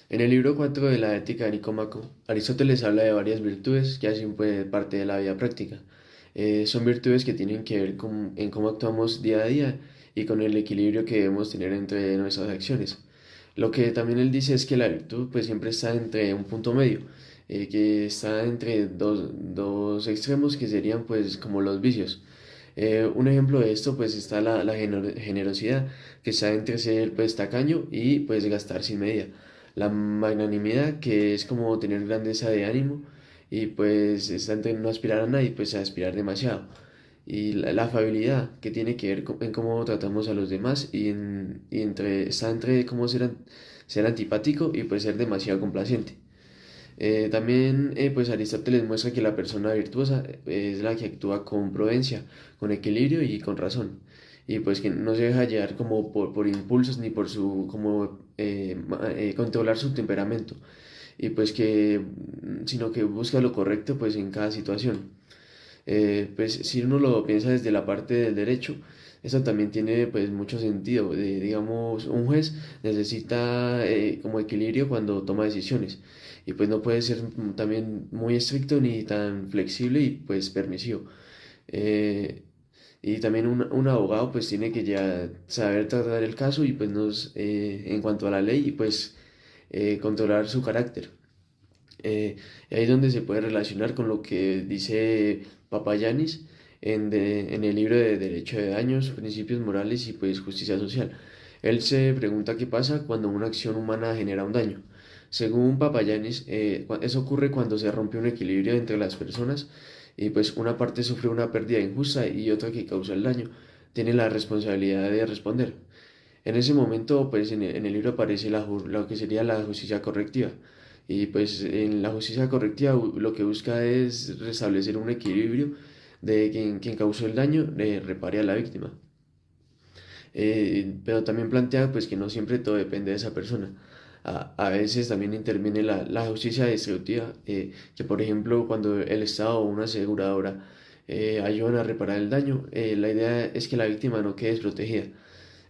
En el libro 4 de la Ética de Nicómaco, Aristóteles habla de varias virtudes que hacen pues, parte de la vida práctica. Son virtudes que tienen que ver en cómo actuamos día a día y con el equilibrio que debemos tener entre nuestras acciones. Lo que también él dice es que la virtud pues siempre está entre un punto medio, que está entre dos extremos que serían pues como los vicios. Un ejemplo de esto pues está la generosidad, que está entre ser pues tacaño y pues gastar sin medida. La magnanimidad, que es como tener grandeza de ánimo y pues está entre no aspirar a nada y pues a aspirar demasiado. Y la afabilidad, que tiene que ver en cómo tratamos a los demás está entre cómo ser antipático y pues ser demasiado complaciente. También pues Aristóteles muestra que la persona virtuosa es la que actúa con prudencia, con equilibrio y con razón. Y pues que no se deja llevar como por impulsos ni por su como controlar su temperamento. Y pues sino que busca lo correcto pues en cada situación. Pues si uno lo piensa desde la parte del derecho, eso también tiene pues mucho sentido. Digamos, un juez necesita como equilibrio cuando toma decisiones y pues no puede ser también muy estricto ni tan flexible y pues permisivo. Eh, y también un abogado pues tiene que ya saber tratar el caso y pues en cuanto a la ley y pues controlar su carácter. Y ahí es donde se puede relacionar con lo que dice Papayanis en el libro de Derecho de Daños, Principios Morales y pues Justicia Social. Él se pregunta qué pasa cuando una acción humana genera un daño. Según Papayanis, eso ocurre cuando se rompe un equilibrio entre las personas y pues una parte sufre una pérdida injusta y otra que causa el daño tiene la responsabilidad de responder. En ese momento, pues en el libro aparece lo que sería la justicia correctiva. Y pues en la justicia correctiva lo que busca es restablecer un equilibrio de quien causó el daño repare a la víctima. Pero también plantea pues que no siempre todo depende de esa persona. A veces también interviene la justicia distributiva, que por ejemplo cuando el Estado o una aseguradora ayudan a reparar el daño, la idea es que la víctima no quede desprotegida.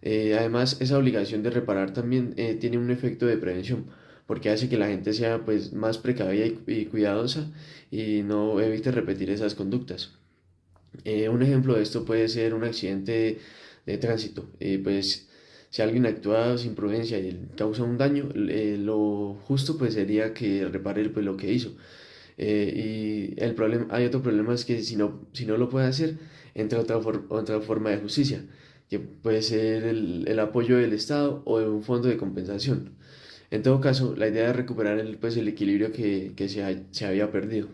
Además, esa obligación de reparar también tiene un efecto de prevención, porque hace que la gente sea pues más precavida y cuidadosa y no evite repetir esas conductas. Un ejemplo de esto puede ser un accidente de tránsito. Pues si alguien actúa sin prudencia y causa un daño, lo justo pues sería que repare pues, lo que hizo. Y el problema, hay otro problema es que si no lo puede hacer, entra otra forma de justicia, que puede ser el apoyo del Estado o de un fondo de compensación. En todo caso, la idea es recuperar pues, el equilibrio que se había perdido.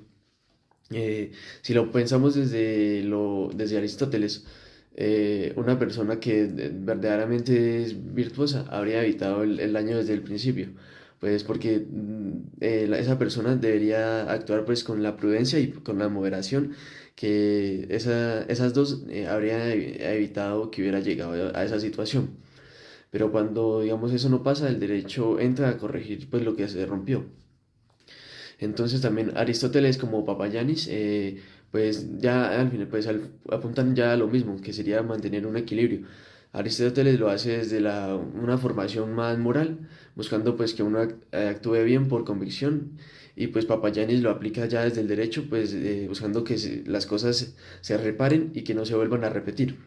Si lo pensamos desde Aristóteles, una persona que verdaderamente es virtuosa habría evitado el daño desde el principio, pues porque esa persona debería actuar pues con la prudencia y con la moderación, que esas dos habrían evitado que hubiera llegado a esa situación. Pero cuando digamos eso no pasa, el derecho entra a corregir pues lo que se rompió. Entonces también Aristóteles como Papayanis, pues ya al final apuntan ya a lo mismo, que sería mantener un equilibrio. Aristóteles lo hace desde una formación más moral, buscando pues que uno actúe bien por convicción, y pues Papayanis lo aplica ya desde el derecho, pues buscando que las cosas se reparen y que no se vuelvan a repetir.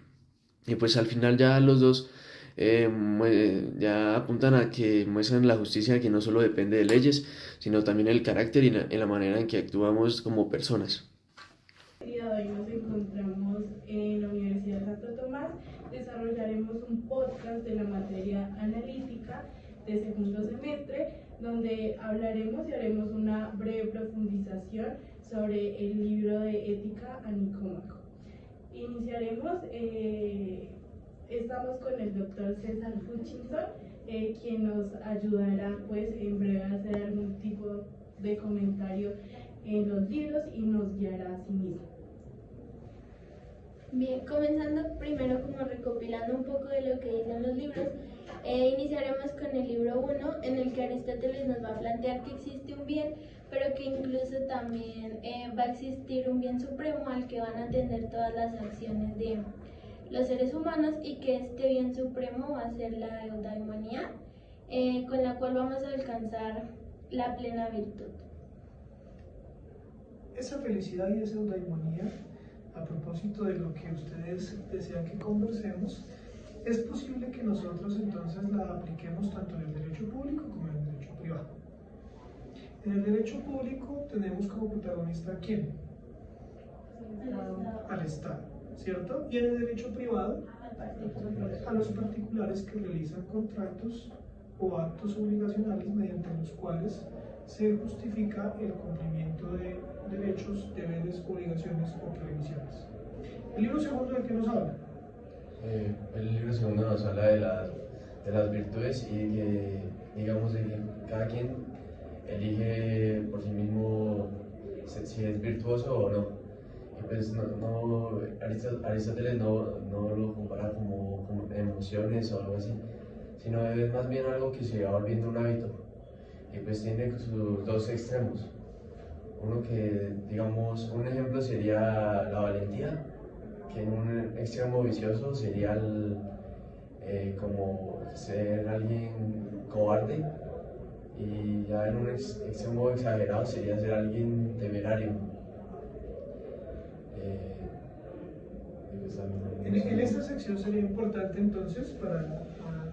Y pues al final ya los dos ya apuntan a que muestran la justicia que no solo depende de leyes, sino también el carácter y en la manera en que actuamos como personas. El día de hoy nos encontramos en la Universidad de Santo Tomás. Desarrollaremos un podcast de la materia analítica de segundo semestre, donde hablaremos y haremos una breve profundización sobre el libro de Ética a Nicómaco. Iniciaremos, estamos con el doctor César Hutchinson, quien nos ayudará pues en breve a hacer algún tipo de comentario en los libros y nos guiará a sí mismo. Bien, comenzando primero como recopilando un poco de lo que dicen los libros, iniciaremos con el libro 1, en el que Aristóteles nos va a plantear que existe un bien, pero que incluso también va a existir un bien supremo al que van a atender todas las acciones de los seres humanos, y que este bien supremo va a ser la eudaimonía, con la cual vamos a alcanzar la plena virtud. Esa felicidad y esa eudaimonía, a propósito de lo que ustedes desean que conversemos, es posible que nosotros entonces la apliquemos tanto en el derecho público como en el derecho privado. En el derecho público tenemos como protagonista ¿a quién? Al Estado, ¿cierto? Y en el derecho privado, a los particulares que realizan contratos o actos obligacionales mediante los cuales se justifica el cumplimiento de derechos, deberes, obligaciones o prohibiciones. ¿El libro segundo de qué nos habla? El libro segundo nos habla de las virtudes y que, digamos, de que cada quien elige por sí mismo si es virtuoso o no. Y pues Aristóteles no lo compara como emociones o algo así, sino es más bien algo que se va volviendo un hábito. Y pues tiene sus dos extremos. Uno que, digamos, un ejemplo sería la valentía, que en un extremo vicioso sería como ser alguien cobarde, y ya en un extremo exagerado sería ser alguien temerario. En esta sección sería importante entonces, para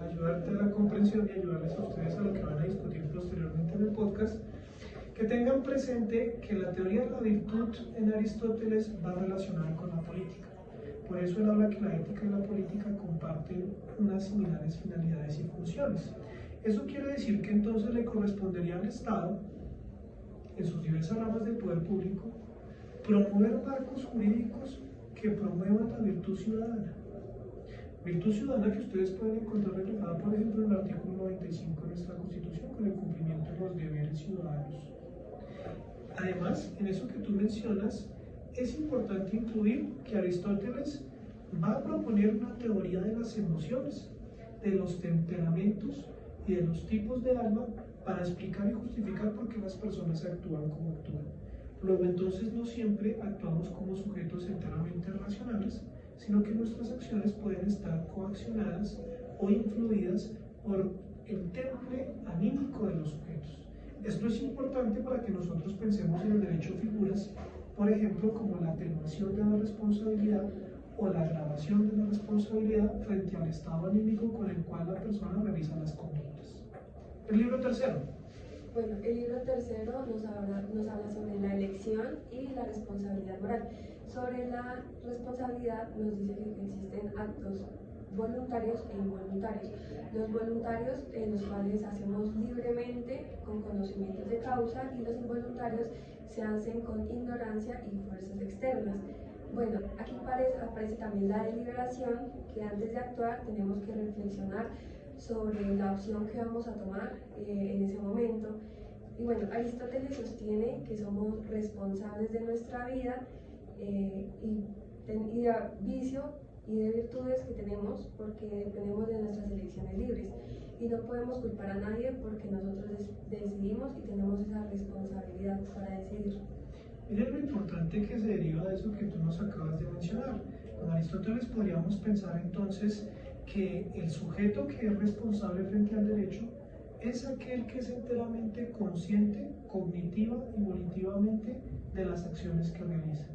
ayudarte a la comprensión y ayudarles a ustedes a lo que van a discutir posteriormente en el podcast, que tengan presente que la teoría de la virtud en Aristóteles va relacionada con la política. Por eso él habla que la ética y la política comparten unas similares finalidades y funciones. Eso quiere decir que entonces le correspondería al Estado, en sus diversas ramas del poder público, promover marcos jurídicos que promuevan la virtud ciudadana. Virtud ciudadana que ustedes pueden encontrar reflejada, por ejemplo, en el artículo 95 de nuestra Constitución, con el cumplimiento de los deberes ciudadanos. Además, en eso que tú mencionas, es importante incluir que Aristóteles va a proponer una teoría de las emociones, de los temperamentos y de los tipos de alma para explicar y justificar por qué las personas actúan como actúan. Luego entonces no siempre actuamos como sujetos enteramente racionales, sino que nuestras acciones pueden estar coaccionadas o influidas por el temple anímico de los sujetos. Esto es importante para que nosotros pensemos en el derecho figuras, por ejemplo, como la atenuación de la responsabilidad o la agravación de la responsabilidad frente al estado anímico con el cual la persona realiza las conductas. El libro tercero. Bueno, el libro tercero nos habla sobre la elección y la responsabilidad moral. Sobre la responsabilidad nos dice que existen actos voluntarios e involuntarios. Los voluntarios, en los cuales hacemos libremente con conocimientos de causa, y los involuntarios se hacen con ignorancia y fuerzas externas. Bueno, aquí aparece también la deliberación, que antes de actuar tenemos que reflexionar sobre la opción que vamos a tomar en ese momento. Y bueno, Aristóteles sostiene que somos responsables de nuestra vida y de vicio y de virtudes que tenemos, porque dependemos de nuestras elecciones libres y no podemos culpar a nadie porque nosotros decidimos y tenemos esa responsabilidad para decidir. Miren lo importante que se deriva de eso que tú nos acabas de mencionar. Con Aristóteles podríamos pensar entonces que el sujeto que es responsable frente al derecho es aquel que es enteramente consciente, cognitiva y volitivamente de las acciones que realiza.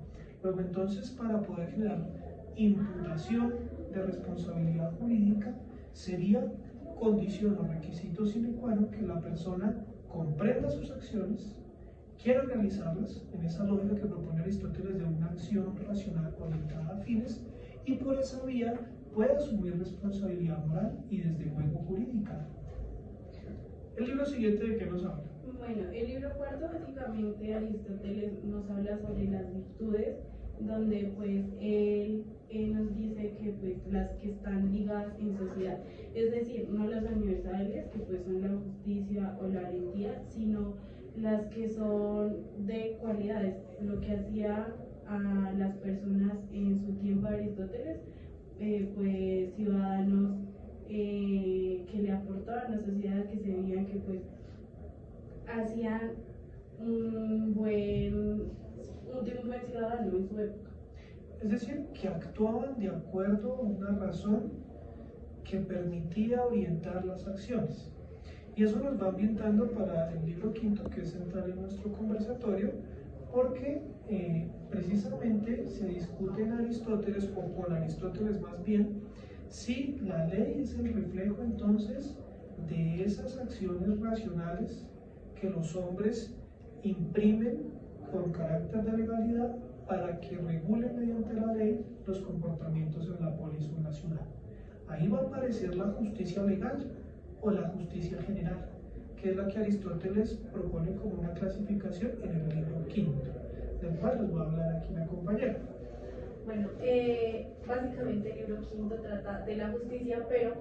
Luego entonces, para poder generar imputación de responsabilidad jurídica, sería condición o requisito sine qua non que la persona comprenda sus acciones, quiera realizarlas en esa lógica que propone Aristóteles de una acción racional orientada a fines, y por esa vía puede asumir responsabilidad moral y desde luego jurídica. ¿El libro siguiente de qué nos habla? Bueno, el libro cuarto básicamente Aristóteles nos habla sobre las virtudes, donde pues él nos dice que pues las que están ligadas en sociedad, es decir, no las universales, que pues son la justicia o la valentía, sino las que son de cualidades, lo que hacía a las personas en su tiempo Aristóteles, pues ciudadanos que le aportaban a la sociedad, que se veían que pues hacían un buen ciudadano en su época. Es decir, que actuaban de acuerdo a una razón que permitía orientar las acciones. Y eso nos va ambientando para el libro quinto, que es central en nuestro conversatorio, porque precisamente se discute en Aristóteles, o con Aristóteles más bien, si la ley es el reflejo entonces de esas acciones racionales que los hombres imprimen con carácter de legalidad para que regulen mediante la ley los comportamientos en la polis o en la ciudad. Ahí va a aparecer la justicia legal o la justicia general, que es la que Aristóteles propone como una clasificación en el libro quinto, del cual les voy a hablar aquí la compañera. Bueno, básicamente el libro quinto trata de la justicia, pero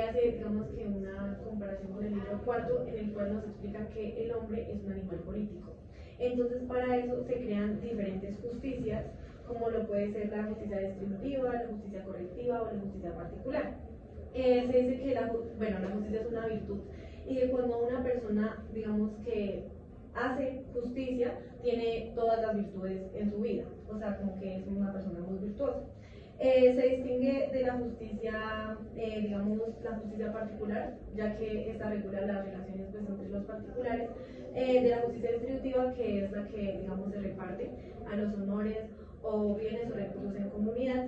hace, digamos que una comparación con el libro cuarto, en el cual nos explica que el hombre es un animal político. Entonces, para eso se crean diferentes justicias, como lo puede ser la justicia distributiva, la justicia correctiva o la justicia particular. Se dice que la justicia es una virtud y que cuando una persona, digamos que hace justicia, tiene todas las virtudes en su vida, o sea, como que es una persona muy virtuosa. Se distingue de la justicia, digamos, la justicia particular, ya que esta regula las relaciones pues, entre los particulares, de la justicia distributiva, que es la que, digamos, se reparte a los honores o bienes o recursos en comunidad.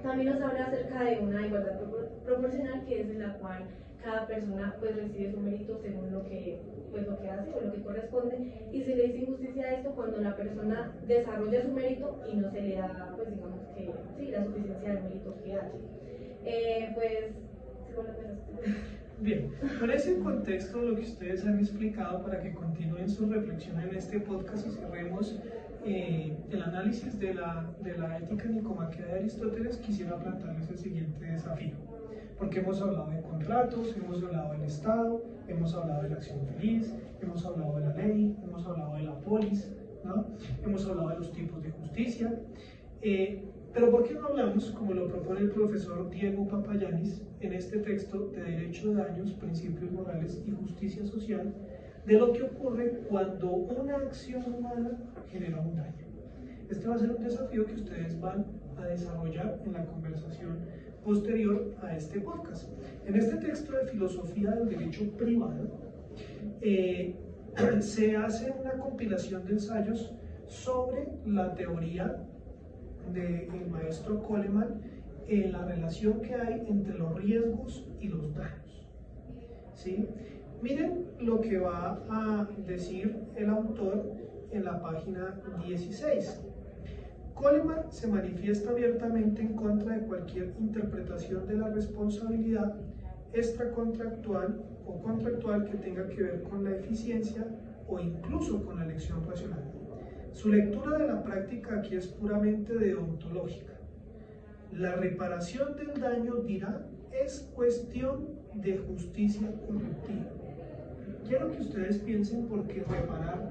También nos habla acerca de una igualdad proporcional, que es en la cual cada persona pues recibe su mérito según lo que hace o lo que corresponde, y se le dice injusticia a esto cuando la persona desarrolla su mérito y no se le da, pues digamos que sí, la suficiencia del mérito que hace. Bien, con ese contexto, lo que ustedes han explicado para que continúen su reflexión en este podcast y cerremos el análisis de la ética nicomaquea de Aristóteles, quisiera plantearles el siguiente desafío. Porque hemos hablado de contratos, hemos hablado del Estado, hemos hablado de la acción feliz, hemos hablado de la ley, hemos hablado de la polis, ¿no? Hemos hablado de los tipos de justicia. Pero ¿por qué no hablamos, como lo propone el profesor Diego Papayanis en este texto de Derecho de Daños, Principios Morales y Justicia Social, de lo que ocurre cuando una acción humana genera un daño? Este va a ser un desafío que ustedes van a desarrollar en la conversación posterior a este podcast. En este texto de Filosofía del Derecho Privado se hace una compilación de ensayos sobre la teoría del maestro Coleman en la relación que hay entre los riesgos y los daños. ¿Sí? Miren lo que va a decir el autor en la página 16. Coleman se manifiesta abiertamente en contra de cualquier interpretación de la responsabilidad extracontractual o contractual que tenga que ver con la eficiencia o incluso con la elección racional. Su lectura de la práctica aquí es puramente deontológica. La reparación del daño, dirá, es cuestión de justicia correctiva. Quiero que ustedes piensen porque reparar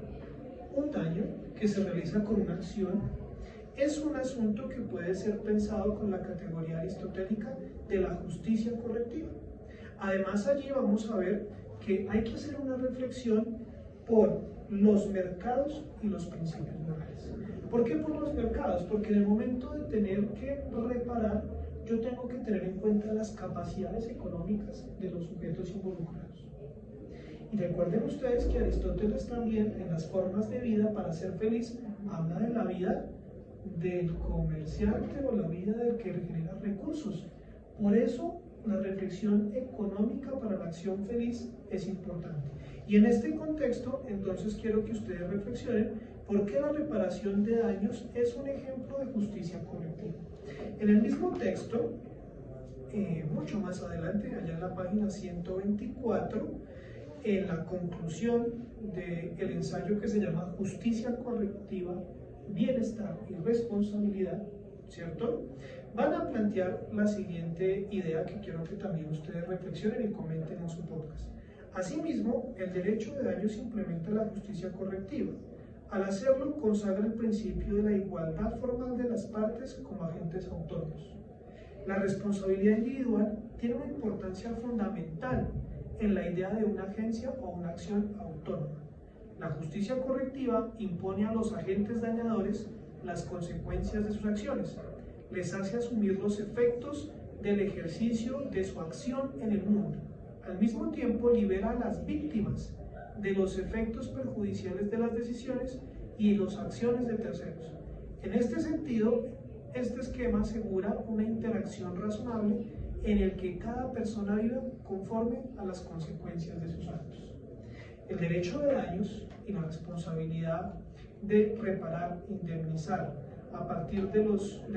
un daño que se realiza con una acción es un asunto que puede ser pensado con la categoría aristotélica de la justicia correctiva. Además, allí vamos a ver que hay que hacer una reflexión por los mercados y los principios morales. ¿Por qué por los mercados? Porque en el momento de tener que reparar, yo tengo que tener en cuenta las capacidades económicas de los sujetos involucrados. Y recuerden ustedes que Aristóteles también, en las formas de vida para ser feliz, habla de la vida del comerciante o la vida del que genera recursos. Por eso la reflexión económica para la acción feliz es importante. Y en este contexto, entonces quiero que ustedes reflexionen por qué la reparación de daños es un ejemplo de justicia colectiva. En el mismo texto, mucho más adelante, allá en la página 124, en la conclusión del ensayo que se llama Justicia Correctiva, Bienestar y Responsabilidad, ¿cierto? Van a plantear la siguiente idea que quiero que también ustedes reflexionen y comenten en su podcast. Asimismo, el derecho de daños implementa la justicia correctiva. Al hacerlo, consagra el principio de la igualdad formal de las partes como agentes autónomos. La responsabilidad individual tiene una importancia fundamental en la idea de una agencia o una acción autónoma. La justicia correctiva impone a los agentes dañadores las consecuencias de sus acciones, les hace asumir los efectos del ejercicio de su acción en el mundo, Al mismo tiempo, libera a las víctimas de los efectos perjudiciales de las decisiones y las acciones de terceros. En este sentido, este esquema asegura una interacción razonable en el que cada persona viva conforme a las consecuencias de sus actos. El derecho de daños y la responsabilidad de reparar, indemnizar, a partir de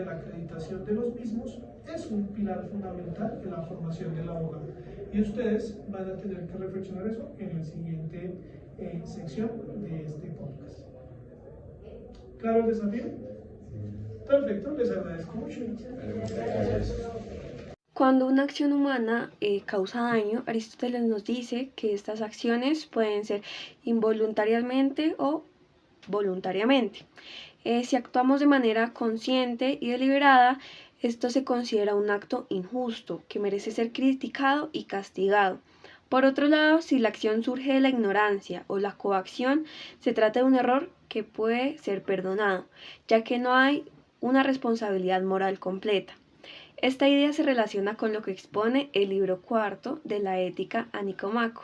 la acreditación de los mismos, es un pilar fundamental en la formación del abogado. Y ustedes van a tener que reflexionar eso en la siguiente sección de este podcast. ¿Claro el desafío? Perfecto, les agradezco mucho. Cuando una acción humana causa daño, Aristóteles nos dice que estas acciones pueden ser involuntariamente o voluntariamente. Si actuamos de manera consciente y deliberada, esto se considera un acto injusto que merece ser criticado y castigado. Por otro lado, si la acción surge de la ignorancia o la coacción, se trata de un error que puede ser perdonado, ya que no hay una responsabilidad moral completa. Esta idea se relaciona con lo que expone el libro cuarto de la Ética a Nicomaco,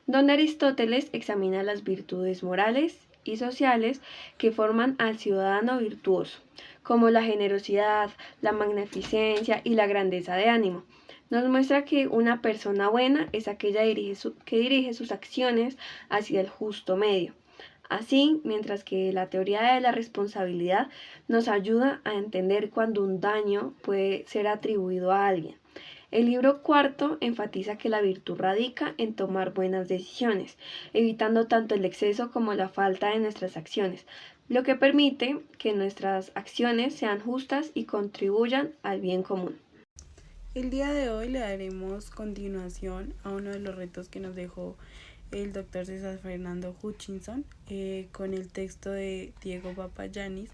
donde Aristóteles examina las virtudes morales y sociales que forman al ciudadano virtuoso, como la generosidad, la magnificencia y la grandeza de ánimo. Nos muestra que una persona buena es aquella que dirige sus acciones hacia el justo medio. Así, mientras que la teoría de la responsabilidad nos ayuda a entender cuando un daño puede ser atribuido a alguien. El libro cuarto enfatiza que la virtud radica en tomar buenas decisiones, evitando tanto el exceso como la falta de nuestras acciones, lo que permite que nuestras acciones sean justas y contribuyan al bien común. El día de hoy le daremos continuación a uno de los retos que nos dejó el doctor César Fernando Hutchinson con el texto de Diego Papagiannis,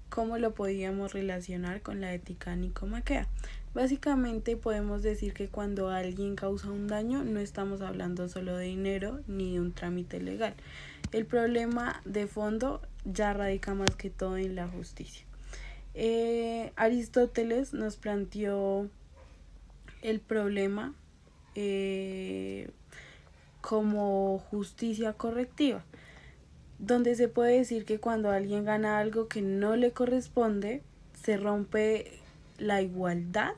cómo lo podíamos relacionar con la ética nicomaquea. Básicamente podemos decir que cuando alguien causa un daño no estamos hablando solo de dinero ni de un trámite legal. El problema de fondo ya radica más que todo en la justicia. Aristóteles nos planteó el problema como justicia correctiva, donde se puede decir que cuando alguien gana algo que no le corresponde, se rompe la igualdad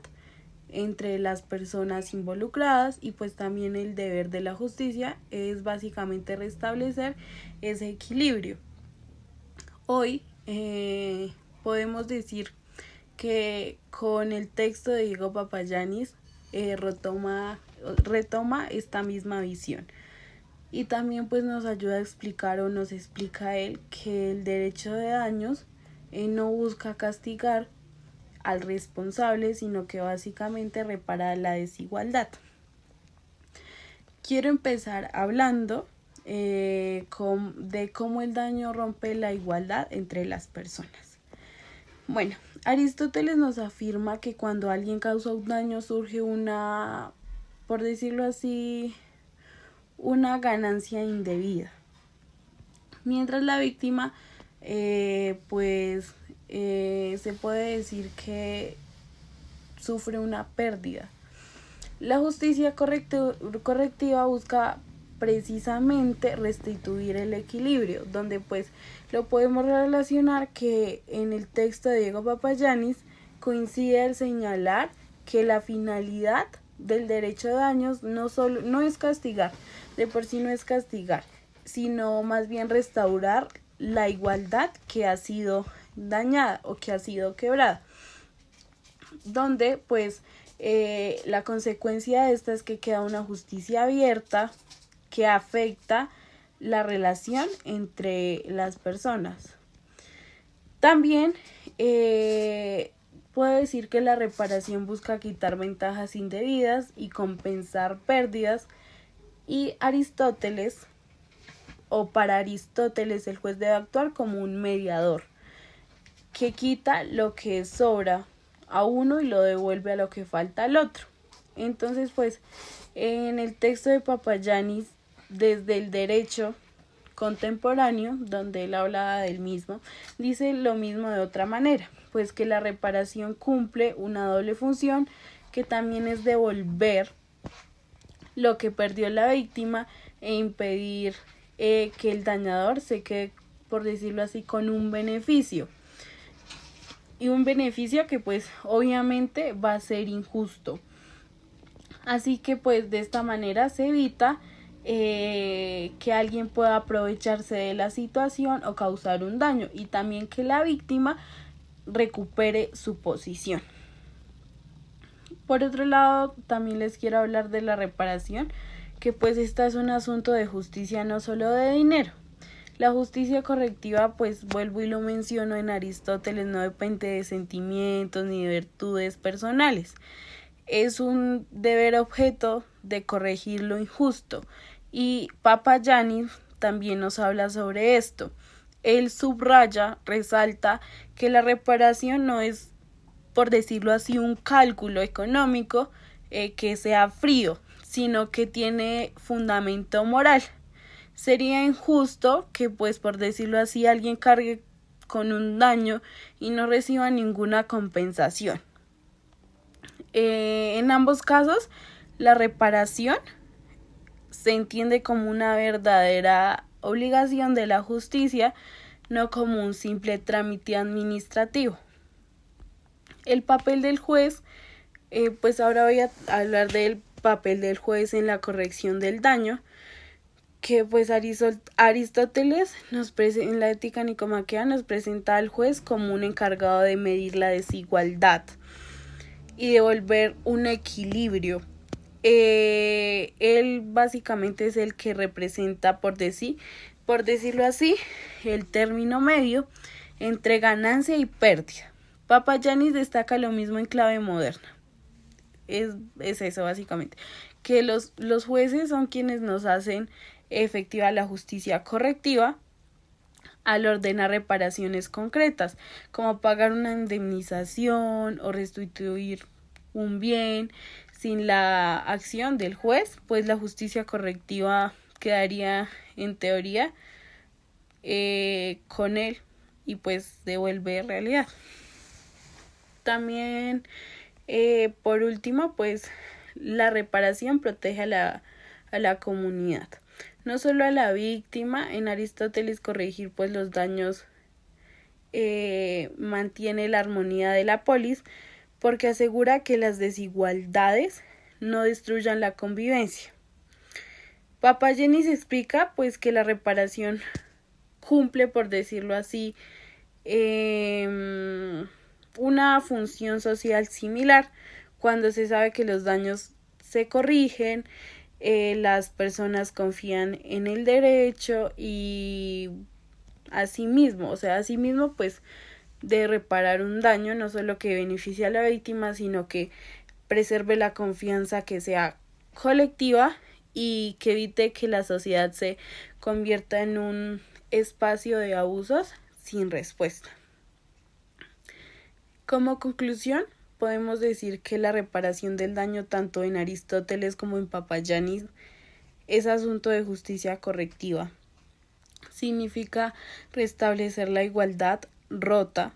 entre las personas involucradas, y pues también el deber de la justicia es básicamente restablecer ese equilibrio. Hoy podemos decir que con el texto de Diego Papagiannis retoma esta misma visión, y también pues nos ayuda a explicar, o nos explica él, que el derecho de daños no busca castigar al responsable, sino que básicamente repara la desigualdad. Quiero empezar hablando de cómo el daño rompe la igualdad entre las personas. Bueno, Aristóteles nos afirma que cuando alguien causa un daño surge una, por decirlo así, una ganancia indebida, mientras la víctima se puede decir que sufre una pérdida. La justicia correctiva busca precisamente restituir el equilibrio, donde pues lo podemos relacionar que en el texto de Diego Papagiannis coincide el señalar que la finalidad del derecho de daños no es castigar, de por sí no es castigar, sino más bien restaurar la igualdad que ha sido dañada o que ha sido quebrada, donde pues la consecuencia de esta es que queda una justicia abierta que afecta la relación entre las personas. También puedo decir que la reparación busca quitar ventajas indebidas y compensar pérdidas, y para Aristóteles el juez debe actuar como un mediador que quita lo que sobra a uno y lo devuelve a lo que falta al otro. Entonces pues en el texto de Papagiannis, desde el derecho contemporáneo, donde él hablaba del mismo, dice lo mismo de otra manera, pues que la reparación cumple una doble función, que también es devolver lo que perdió la víctima e impedir que el dañador se quede, por decirlo así, con un beneficio. Y un beneficio que pues obviamente va a ser injusto. Así que pues de esta manera se evita que alguien pueda aprovecharse de la situación o causar un daño, y también que la víctima recupere su posición. Por otro lado, también les quiero hablar de la reparación, que pues esta es un asunto de justicia, no solo de dinero. La justicia correctiva, pues vuelvo y lo menciono en Aristóteles, no depende de sentimientos ni de virtudes personales. Es un deber objeto de corregir lo injusto. Y Papagiannis también nos habla sobre esto. Él subraya, resalta que la reparación no es, por decirlo así, un cálculo económico que sea frío, sino que tiene fundamento moral. Sería injusto que, pues por decirlo así, alguien cargue con un daño y no reciba ninguna compensación. En ambos casos, la reparación se entiende como una verdadera obligación de la justicia, no como un simple trámite administrativo. El papel del juez, pues ahora voy a hablar del papel del juez en la corrección del daño, que pues Aristóteles en la Ética Nicomaquea nos presenta al juez como un encargado de medir la desigualdad y devolver un equilibrio. Él básicamente es el que representa, por decirlo así, el término medio entre ganancia y pérdida. Papagiannis destaca lo mismo en clave moderna. Es eso básicamente, que los jueces son quienes nos hacen efectiva la justicia correctiva al ordenar reparaciones concretas, como pagar una indemnización o restituir un bien. Sin la acción del juez, pues la justicia correctiva quedaría en teoría con él y pues devuelve realidad. También por último, pues la reparación protege a la comunidad, no solo a la víctima. En Aristóteles corregir pues los daños mantiene la armonía de la polis, porque asegura que las desigualdades no destruyan la convivencia. Papagiannis explica pues que la reparación cumple, por decirlo así, una función social similar cuando se sabe que los daños se corrigen, las personas confían en el derecho y asimismo pues de reparar un daño no solo que beneficie a la víctima, sino que preserve la confianza, que sea colectiva y que evite que la sociedad se convierta en un espacio de abusos sin respuesta. Como conclusión, podemos decir que la reparación del daño tanto en Aristóteles como en Papagiannis es asunto de justicia correctiva. Significa restablecer la igualdad rota,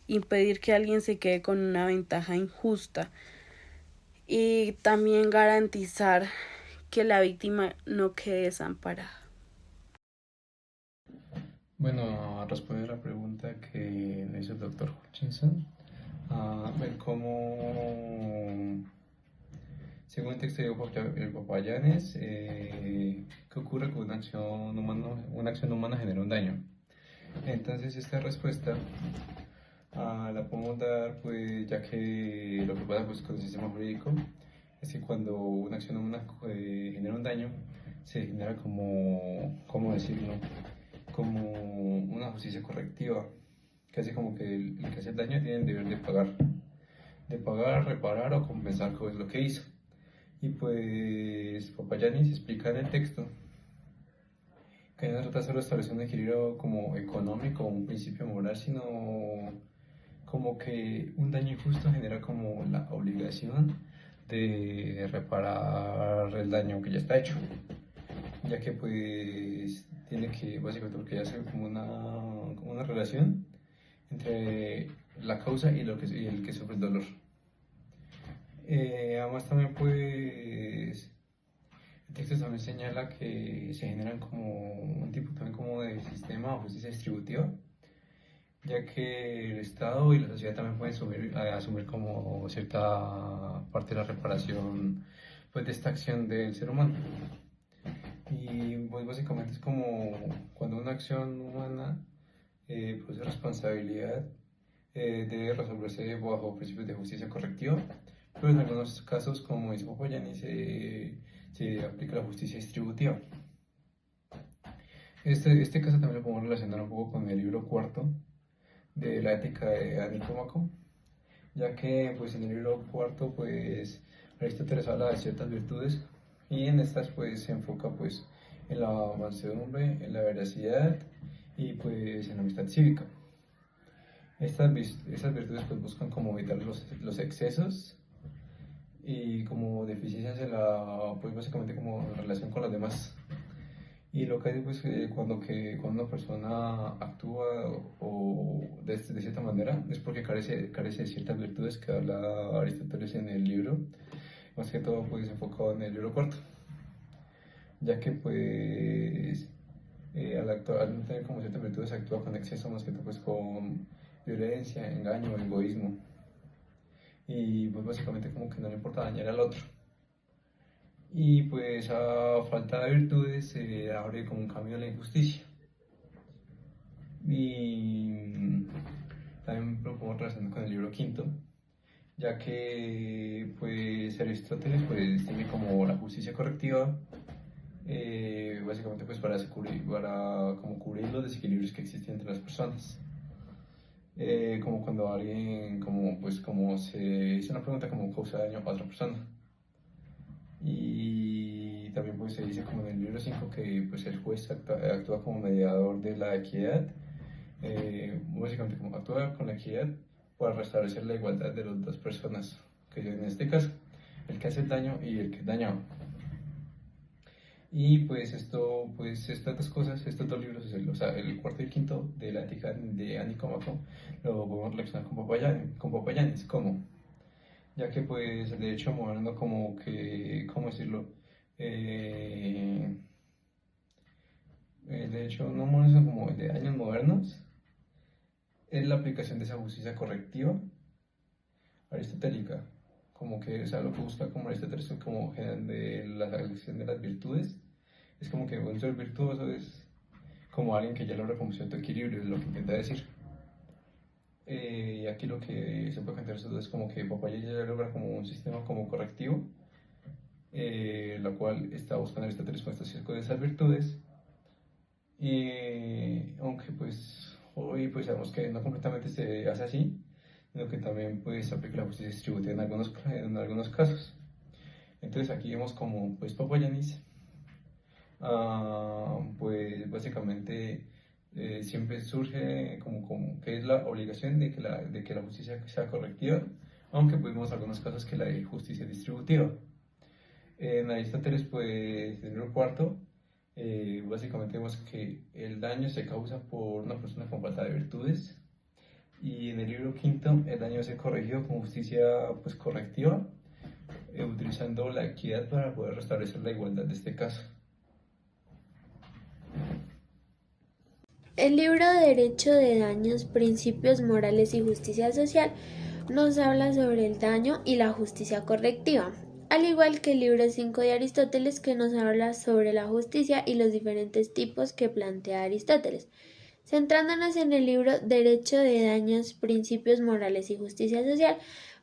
impedir que alguien se quede con una ventaja injusta y también garantizar que la víctima no quede desamparada. Bueno, a responder a la pregunta que me hizo el doctor Hutchinson, cómo, según el texto de Papagiannis, ¿qué ocurre con una acción humana genera un daño? Entonces esta respuesta la podemos dar, pues, ya que lo que pasa pues, con el sistema jurídico es que cuando una acción humana genera un daño, se genera como, ¿cómo decirlo?, como una justicia correctiva, que hace como que el que hace el daño tiene el deber de pagar, reparar o compensar con lo que hizo. Y pues Papagiannis explica en el texto que no se trata solo de establecer un equilibrio como económico o un principio moral, sino como que un daño injusto genera como la obligación de reparar el daño que ya está hecho, ya que pues tiene que, básicamente, porque ya hace como una relación entre la causa y el que sufre el dolor. Además también pues texto también señala que se generan como un tipo también como de sistema o justicia distributiva, ya que el Estado y la sociedad también pueden asumir como cierta parte de la reparación pues, de esta acción del ser humano. Y pues básicamente es como cuando una acción humana pues responsabilidad debe resolverse bajo principios de justicia correctiva, pero en algunos casos, como dice Popayani, se aplica la justicia distributiva. Este caso también lo podemos relacionar un poco con el libro cuarto de la ética de Nicómaco, ya que pues en el libro cuarto pues Aristóteles habla de ciertas virtudes y en estas pues se enfoca pues en la mansedumbre, en la veracidad y pues en la amistad cívica. Estas virtudes pues buscan como evitar los excesos y como deficiencias en pues básicamente como en relación con los demás. Y lo que hay pues cuando una persona actúa o de cierta manera es porque carece de ciertas virtudes que habla Aristóteles en el libro, más que todo pues enfocado en el libro cuarto, ya que pues al no tener como ciertas virtudes actúa con exceso, más que todo pues con violencia, engaño, egoísmo, y pues básicamente como que no le importa dañar al otro. Y pues a falta de virtudes se abre como un camino a la injusticia. Y también lo podemos relacionar con el libro quinto, ya que pues Aristóteles pues tiene como la justicia correctiva, básicamente pues para como cubrir los desequilibrios que existen entre las personas. Como cuando alguien como se hizo una pregunta como causa daño a otra persona. Y también pues se dice como en el libro 5 que pues el juez actúa como mediador de la equidad, básicamente como actúa con la equidad para restablecer la igualdad de las dos personas, que en este caso el que hace el daño y el que es dañado. Y pues estas dos cosas, estos dos libros, el cuarto y el quinto de la ética de Nicómaco, lo podemos relacionar con Popayanes, ¿cómo? Ya que pues el derecho moderno como que, ¿cómo decirlo? El derecho no moderno, como el de años modernos, es la aplicación de esa justicia correctiva aristotélica, como que, o sea, lo que busca como Aristóteles es como de la elección de las virtudes, es como que un ser virtuoso es como alguien que ya logra como cierto equilibrio, es lo que intenta decir. Y aquí lo que se puede plantear es como que Popeye ya logra como un sistema como correctivo, la cual está buscando Aristóteles con estas virtudes, y aunque pues hoy pues sabemos que no completamente se hace así, sino que también pues se aplica la justicia distributiva en algunos casos. Entonces aquí vemos como pues Popayanis pues básicamente siempre surge como que es la obligación de que la justicia sea correctiva, aunque pues vemos algunos casos que la justicia es distributiva. En Aristóteles, pues, en el libro cuarto, básicamente vemos que el daño se causa por una persona con falta de virtudes, y en el libro quinto el daño se corregido con justicia pues correctiva, utilizando la equidad para poder restablecer la igualdad de este caso. El libro Derecho de Daños, Principios Morales y Justicia Social nos habla sobre el daño y la justicia correctiva, al igual que el libro 5 de Aristóteles, que nos habla sobre la justicia y los diferentes tipos que plantea Aristóteles. Centrándonos en el libro Derecho de Daños, Principios Morales y Justicia Social,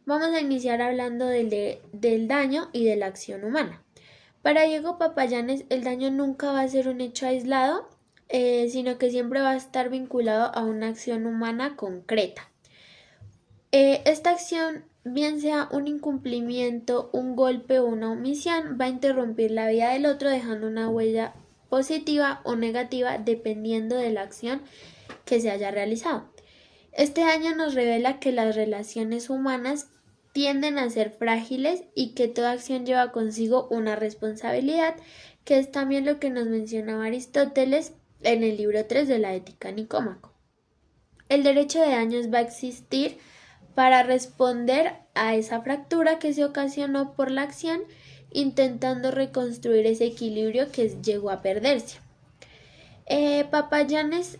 vamos a iniciar hablando del daño y de la acción humana. Para Diego Papayanes, el daño nunca va a ser un hecho aislado, sino que siempre va a estar vinculado a una acción humana concreta. Esta acción, bien sea un incumplimiento, un golpe o una omisión, va a interrumpir la vida del otro, dejando una huella positiva o negativa dependiendo de la acción que se haya realizado. Este daño nos revela que las relaciones humanas tienden a ser frágiles y que toda acción lleva consigo una responsabilidad, que es también lo que nos mencionaba Aristóteles en el libro 3 de la Ética Nicómaco. El derecho de daños va a existir para responder a esa fractura que se ocasionó por la acción intentando reconstruir ese equilibrio que llegó a perderse. Papayanes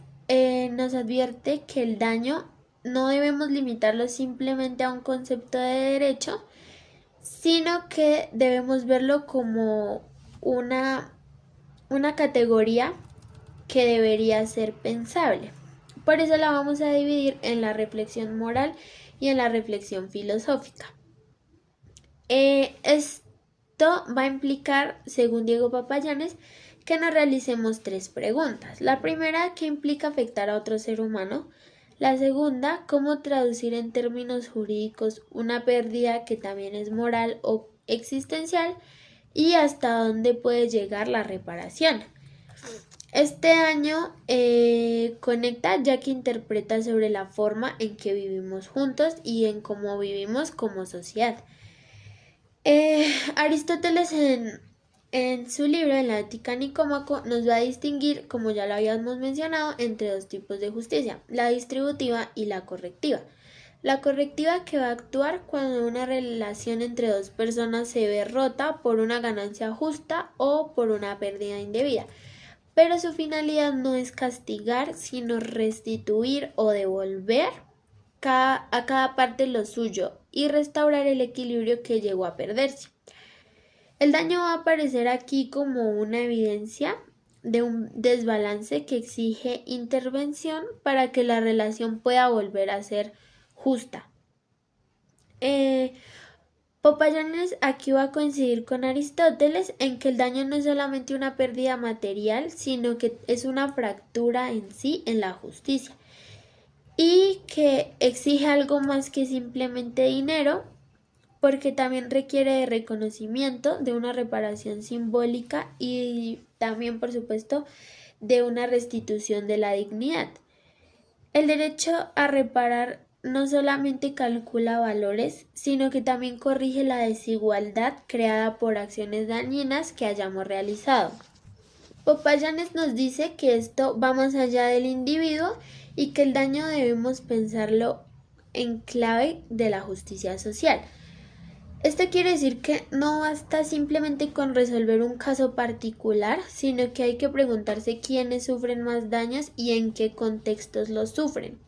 nos advierte que el daño no debemos limitarlo simplemente a un concepto de derecho, sino que debemos verlo como una categoría que debería ser pensable. Por eso la vamos a dividir en la reflexión moral y en la reflexión filosófica. Esto va a implicar, según Diego Papayanes, que nos realicemos 3 preguntas. La primera, ¿qué implica afectar a otro ser humano? La segunda, ¿cómo traducir en términos jurídicos una pérdida que también es moral o existencial? Y hasta dónde puede llegar la reparación. Este año conecta ya que interpreta sobre la forma en que vivimos juntos y en cómo vivimos como sociedad. Aristóteles en su libro, en la Ética Nicómaco, nos va a distinguir, como ya lo habíamos mencionado, entre 2 tipos de justicia, la distributiva y la correctiva. La correctiva, que va a actuar cuando una relación entre 2 personas se ve rota por una ganancia justa o por una pérdida indebida, pero su finalidad no es castigar, sino restituir o devolver a cada parte lo suyo y restaurar el equilibrio que llegó a perderse. El daño va a aparecer aquí como una evidencia de un desbalance que exige intervención para que la relación pueda volver a ser justa. Papayanes aquí va a coincidir con Aristóteles en que el daño no es solamente una pérdida material, sino que es una fractura en sí en la justicia y que exige algo más que simplemente dinero, porque también requiere de reconocimiento, de una reparación simbólica y también, por supuesto, de una restitución de la dignidad. El derecho a reparar no solamente calcula valores, sino que también corrige la desigualdad creada por acciones dañinas que hayamos realizado. Papayanes nos dice que esto va más allá del individuo y que el daño debemos pensarlo en clave de la justicia social. Esto quiere decir que no basta simplemente con resolver un caso particular, sino que hay que preguntarse quiénes sufren más daños y en qué contextos los sufren.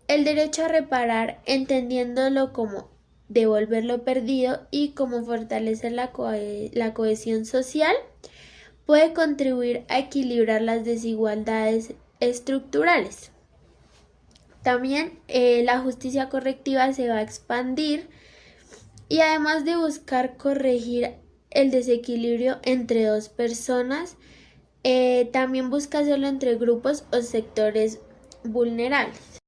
El derecho a reparar, entendiéndolo como devolver lo perdido y como fortalecer la cohesión social, puede contribuir a equilibrar las desigualdades estructurales. También la justicia correctiva se va a expandir y además de buscar corregir el desequilibrio entre 2 personas, también busca hacerlo entre grupos o sectores vulnerables.